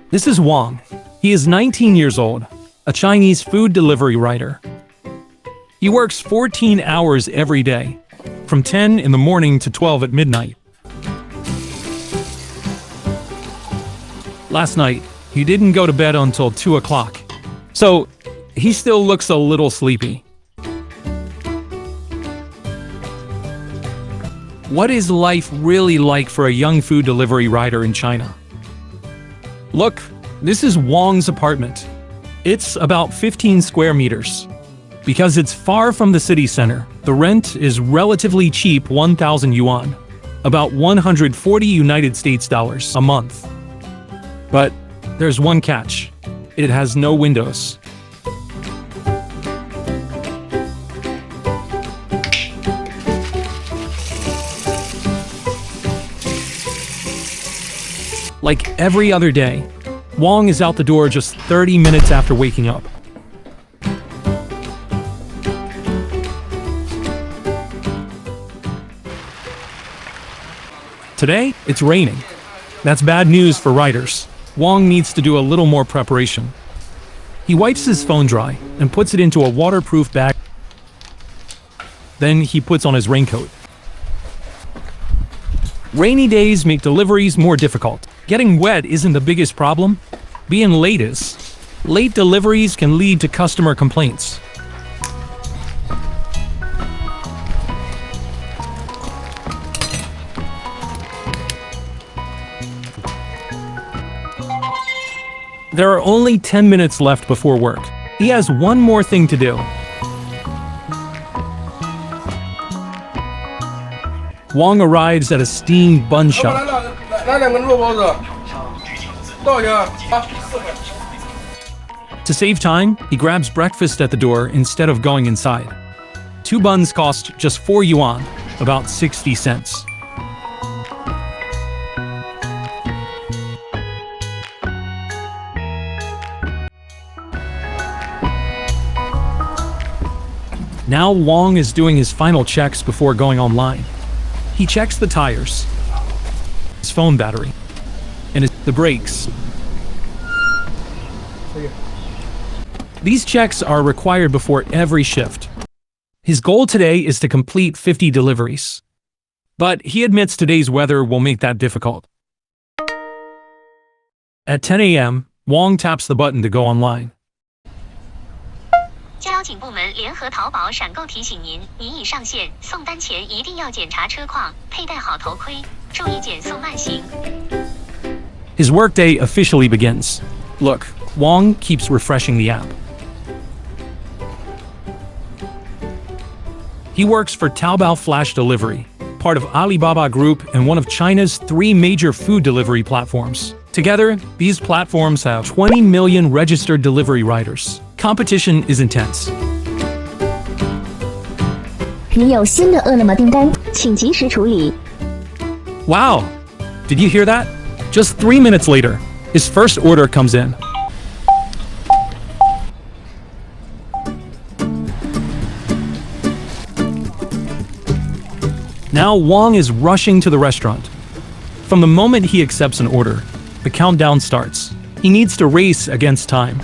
This is Wang. He is 19 years old, a Chinese food delivery rider. He works 14 hours every day, from 10 in the morning to 12 at midnight. Last night, he didn't go to bed until 2 o'clock, so he still looks a little sleepy. What is life really like for a young food delivery rider in China? Look, this is Wang's apartment. It's about 15 square meters. Because it's far from the city center, the rent is relatively cheap, 1,000 yuan, about 140 United States dollars a month. But there's one catch. It has no windows. Like every other day, Wang is out the door just 30 minutes after waking up. Today, it's raining. That's bad news for riders. Wang needs to do a little more preparation. He wipes his phone dry and puts it into a waterproof bag. Then he puts on his raincoat. Rainy days make deliveries more difficult. Getting wet isn't the biggest problem. Being late is. Late deliveries can lead to customer complaints. There are only 10 minutes left before work. He has one more thing to do. Wang arrives at a steamed bun shop. To save time, he grabs breakfast at the door instead of going inside. 2 buns cost just 4 yuan, about 60 cents. Now Wang is doing his final checks before going online. He checks the tires, his phone battery, and the brakes. These checks are required before every shift. His goal today is to complete 50 deliveries. But he admits today's weather will make that difficult. At 10 a.m., Wang taps the button to go online. 交警部门联合淘宝闪购提醒您，您已上线，送单前一定要检查车况，佩戴好头盔，注意减速慢行。 His workday officially begins. Look, Wang keeps refreshing the app. He works for Taobao Flash Delivery, part of Alibaba Group and one of China's 3 major food delivery platforms. Together, these platforms have 20 million registered delivery riders. Competition is intense. 你有新的饿了么订单，请及时处理。 Wow! Did you hear that? Just 3 minutes later, his first order comes in. Now Wang is rushing to the restaurant. From the moment he accepts an order, the countdown starts. He needs to race against time.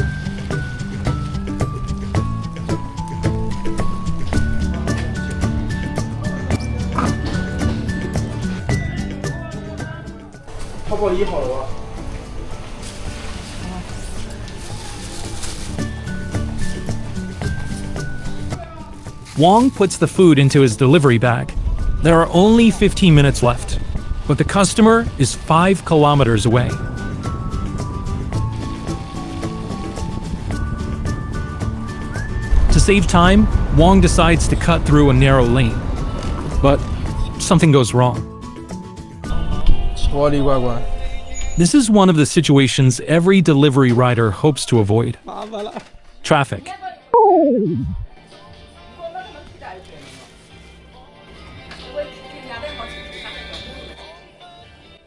Wang puts the food into his delivery bag. There are only 15 minutes left, but the customer is 5 kilometers away. To save time, Wang decides to cut through a narrow lane. But something goes wrong. This is one of the situations every delivery rider hopes to avoid. Traffic.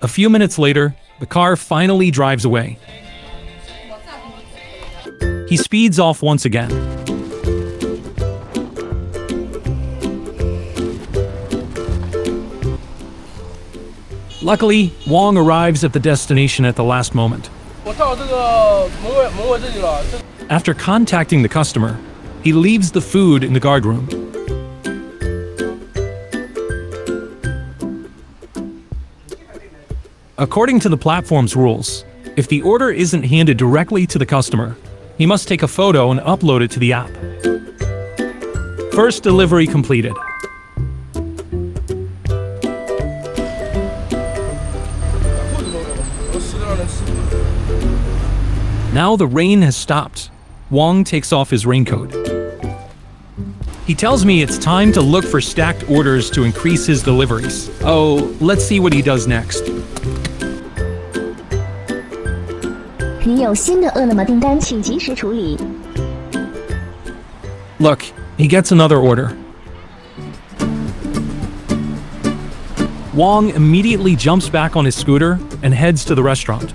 A few minutes later, the car finally drives away. He speeds off once again. Luckily, Wang arrives at the destination at the last moment. 我到这个门卫这里了。After contacting the customer, he leaves the food in the guard room. According to the platform's rules, if the order isn't handed directly to the customer, he must take a photo and upload it to the app. First delivery completed. Now the rain has stopped. Wang takes off his raincoat. He tells me it's time to look for stacked orders to increase his deliveries. Oh, let's see what he does next. 你有新的饿了么订单，请及时处理。 Look, he gets another order. Wang immediately jumps back on his scooter and heads to the restaurant.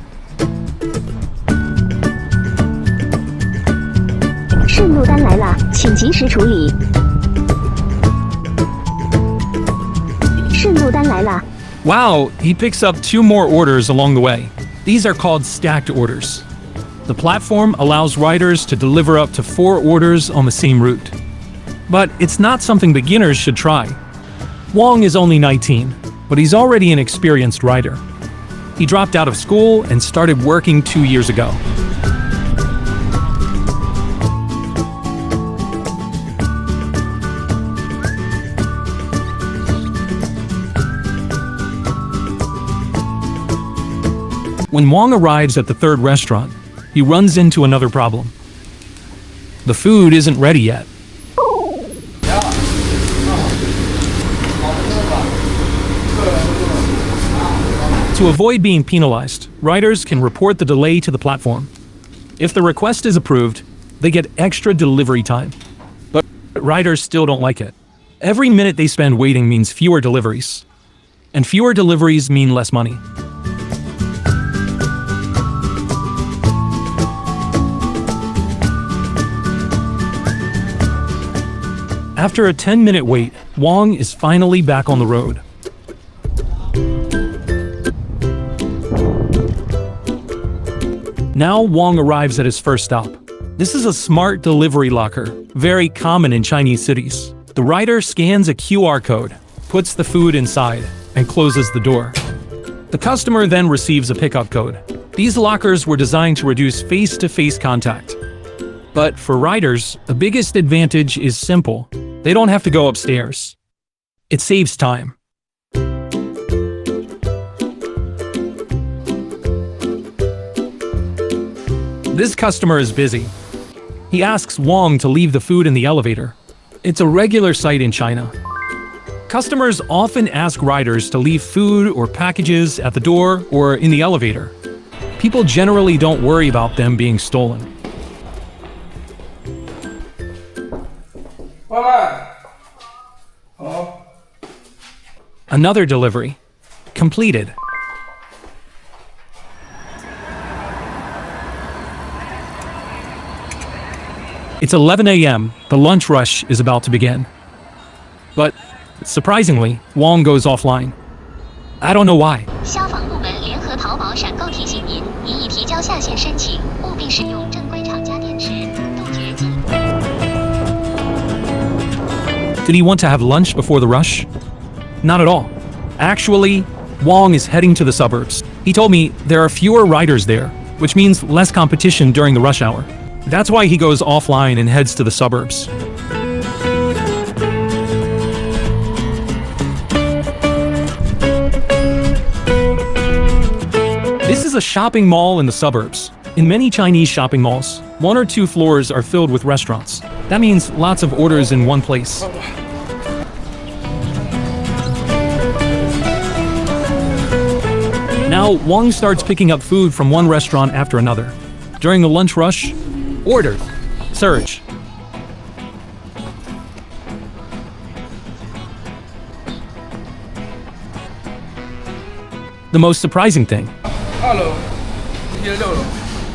顺路单来了，请及时处理。顺路单来了。 Wow, he picks up 2 more orders along the way. These are called stacked orders. The platform allows riders to deliver up to 4 orders on the same route. But it's not something beginners should try. Wang is only 19, but he's already an experienced rider. He dropped out of school and started working 2 years ago. When Wang arrives at the 3rd restaurant, he runs into another problem. The food isn't ready yet. To avoid being penalized, riders can report the delay to the platform. If the request is approved, they get extra delivery time. But riders still don't like it. Every minute they spend waiting means fewer deliveries. And fewer deliveries mean less money. After a 10-minute wait, Wang is finally back on the road. Now Wang arrives at his first stop. This is a smart delivery locker, very common in Chinese cities. The rider scans a QR code, puts the food inside, and closes the door. The customer then receives a pickup code. These lockers were designed to reduce face-to-face contact. But for riders, the biggest advantage is simple. They don't have to go upstairs. It saves time. This customer is busy. He asks Wang to leave the food in the elevator. It's a regular sight in China. Customers often ask riders to leave food or packages at the door or in the elevator. People generally don't worry about them being stolen. 外卖。好。 Another delivery. Completed. It's 11 a.m. The lunch rush is about to begin. But, surprisingly, Wang goes offline. I don't know why. 消防部门联合淘宝闪购提醒您，您已提交下线申请，务必使用正规厂家电池，杜绝进。 Did he want to have lunch before the rush? Not at all. Actually, Wang is heading to the suburbs. He told me there are fewer riders there, which means less competition during the rush hour. That's why he goes offline and heads to the suburbs. This is a shopping mall in the suburbs. In many Chinese shopping malls, 1 or 2 floors are filled with restaurants. That means lots of orders in one place. Now, Wang starts picking up food from one restaurant after another. During the lunch rush, order, surge. The most surprising thing, 2楼，接6楼。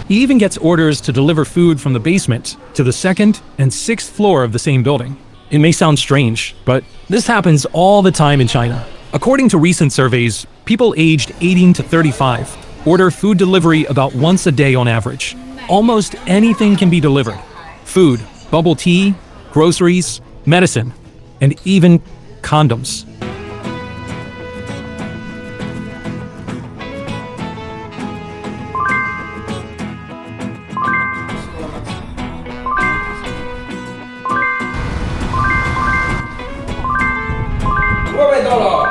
he even gets orders to deliver food from the basement to the 2nd and 6th floor of the same building. It may sound strange, but this happens all the time in China. According to recent surveys, people aged 18 to 35 order food delivery about once a day on average. Almost anything can be delivered. Food, bubble tea, groceries, medicine, and even condoms.外卖到了，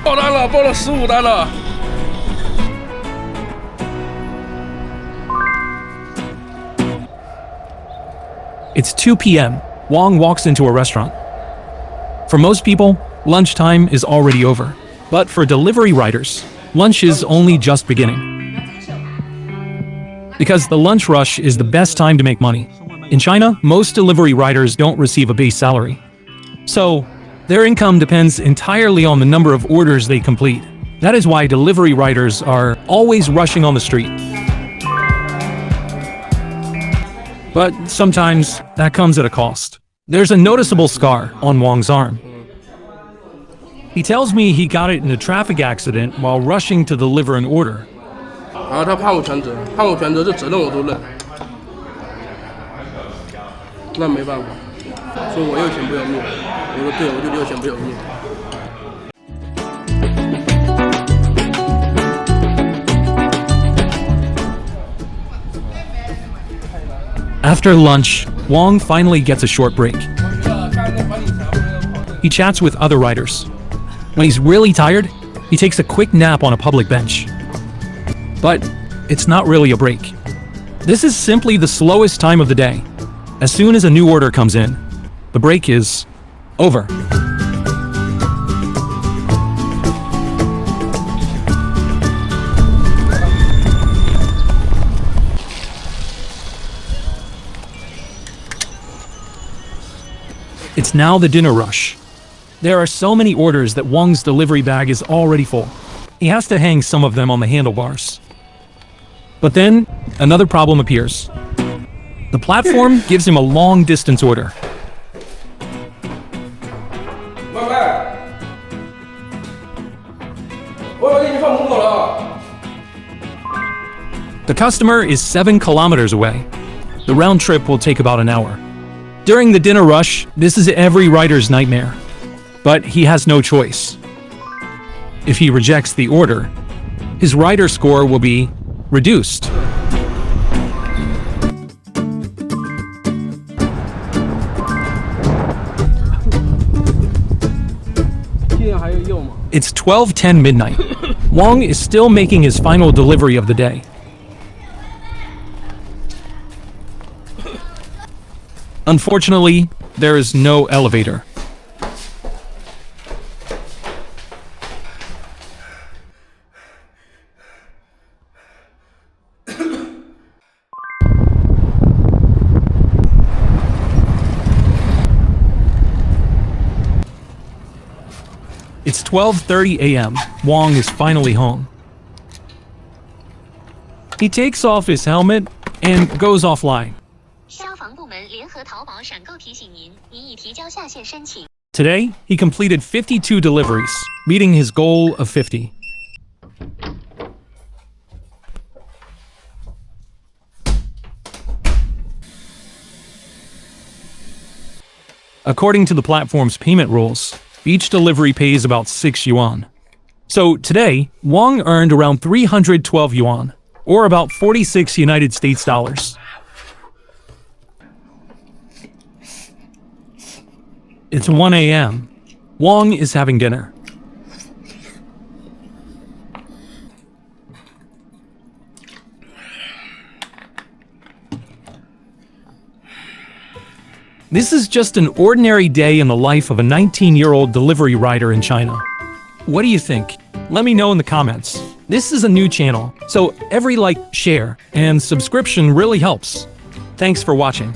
爆单了，爆了15单了。It's 2 p.m. Wang walks into a restaurant. For most people, lunchtime is already over. But for delivery riders, lunch is only just beginning. Because the lunch rush is the best time to make money. In China, most delivery riders don't receive a base salary. So, their income depends entirely on the number of orders they complete. That is why delivery riders are always rushing on the street. But sometimes that comes at a cost. There's a noticeable scar on Wang's arm. He tells me he got it in a traffic accident while rushing to deliver an order. 然后他判我全责，判我全责，这责任我都认。那没办法，说我有钱不有命。我说对，我就有钱不有命。After lunch, Wang finally gets a short break. He chats with other riders. When he's really tired, he takes a quick nap on a public bench. But it's not really a break. This is simply the slowest time of the day. As soon as a new order comes in, the break is over. It's now the dinner rush. There are so many orders that Wang's delivery bag is already full. He has to hang some of them on the handlebars. But then, another problem appears. The platform gives him a long-distance order. 外卖，我给你放门口了。 The customer is 7 kilometers away. The round trip will take about an hour. During the dinner rush, this is every rider's nightmare. But he has no choice. If he rejects the order, his rider score will be reduced. It's 12:10 midnight. Wang is still making his final delivery of the day. Unfortunately, there is no elevator. It's 12:30 a.m. Wang is finally home. He takes off his helmet and goes offline. 消防部门联合淘宝闪购提醒您，您已提交下线申请。 Today, he completed 52 deliveries, meeting his goal of 50. According to the platform's payment rules, each delivery pays about 6 yuan. So today, Wang earned around 312 yuan, or about 46 United States dollars. It's 1 a.m. Wang is having dinner. This is just an ordinary day in the life of a 19-year-old delivery rider in China. What do you think? Let me know in the comments. This is a new channel, so every like, share, and subscription really helps. Thanks for watching.